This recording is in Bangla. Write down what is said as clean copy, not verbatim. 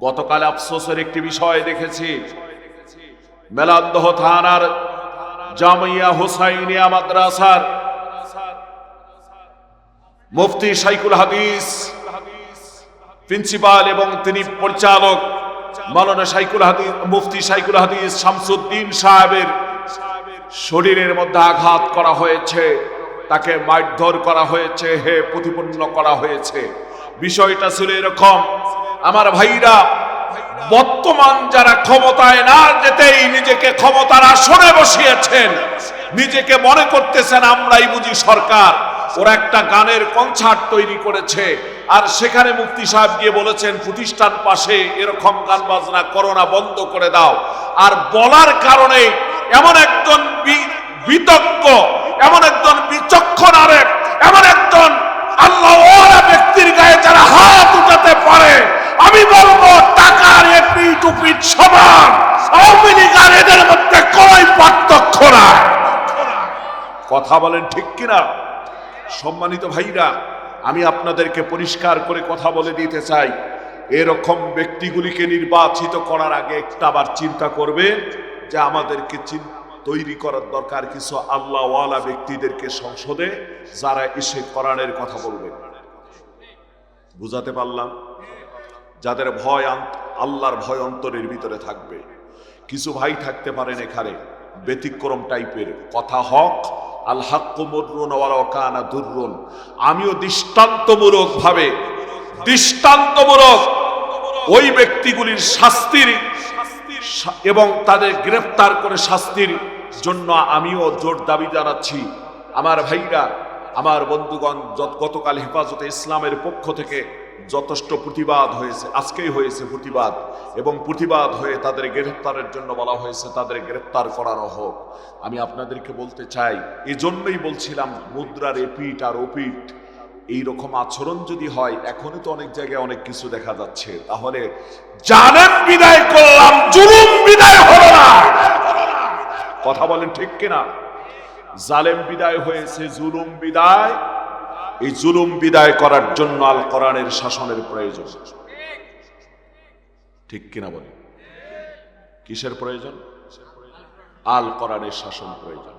গতকাল আফসোসের একটি বিষয় দেখেছি, মেলান্দহ থানার জামিয়া হুসাইনিয়া মাদ্রাসার মুফতি শাইখুল হাদিস প্রিন্সিপাল এবং তিনি পরিচালক মাওলানা শাইখুল হাদিস মুফতি শাইখুল হাদিস শামসুদ্দিন সাহেবের শরীরের মধ্যে আঘাত করা হয়েছে, তাকে মারধর করা হয়েছে, হে প্রতিপন্ন করা হয়েছে। বিষয়টা ছিল এরকম, আমার ভাইরা, বর্তমান যারা ক্ষমতায় না যেতেই নিজেকে ক্ষমতার আসনে বসিয়েছেন, নিজেকে মনে করতেছেন আমরাই বুঝি সরকার, ওরা একটা গানের কনসার্ট তৈরি করেছে, আর সেখানে মুফতি সাহেব গিয়ে বলেছেন প্রতিষ্ঠান পাশে এরকম গান বাজনা করো না, বন্ধ করে দাও। আর বলার কারণে এমন একজন বিতজ্ঞ, এমন একজন বিচক্ষণ, আরেক এমন একজন আল্লাহওয়ালা ব্যক্তির গায়ে যারা হাত উঠাতে পারে, আমি বলবো টাকার এপি টুপি সমান, আওয়ামী লীগ আর এদের মধ্যে কোন পার্থক্য নাই। কথা বলেন ঠিক কিনা? সম্মানিত ভাইরা, আমি আপনাদেরকে পরিষ্কার করে কথা বলে দিতে চাই, এরকম ব্যক্তিগুলিকে নির্বাচিত করার আগে একটা বার চিন্তা করবে যে আমাদেরকে তৈরি করার দরকার কিছু আল্লাহওয়ালা ব্যক্তিদেরকে সংসদে, যারা এসে কোরআনের কথা বলবে। বুঝাতে পারলাম? যাদের ভয়, আল্লাহর ভয় অন্তরের ভিতরে থাকবে। কিছু ভাই থাকতে পারেন এখানে ব্যতিক্রম টাইপের, কথা হক, আল হাক্কু মুররুন ওয়ালাউ কানা দুররুন। আমিও দৃষ্টান্তমূলক ওই ব্যক্তিগুলির শাস্তির এবং তাদের গ্রেফতার করে শাস্তির জন্য আমিও জোর দাবি জানাচ্ছি। আমার ভাইরা, আমার বন্ধুগণ, গতকাল হেফাজতে ইসলামের পক্ষ থেকে যথেষ্ট প্রতিবাদ হয়েছে, আজকেই হয়েছে প্রতিবাদ, এবং প্রতিবাদ হয়ে তাদের গ্রেফতারের জন্য বলা হয়েছে তাদের গ্রেফতার করানো হোক। আমি আপনাদেরকে বলতে চাই, এজন্যই বলছিলাম মুদ্রার এপিঠ আর ওপিঠ এইরকম আচরণ যদি হয়, এখনই তো অনেক জায়গায় অনেক কিছু দেখা যাচ্ছে, তাহলে জালেম বিদায় করলাম, জুলুম বিদায় হলো না। কথা বলেন ঠিক কিনা? জালেম বিদায় হয়েছে, জুলুম বিদায়। এই জুলুম বিদায় করার জন্য আল কোরআনের শাসনের প্রয়োজন, ঠিক কিনা বলেন? কিসের প্রয়োজন? আল কোরআনের শাসন প্রয়োজন।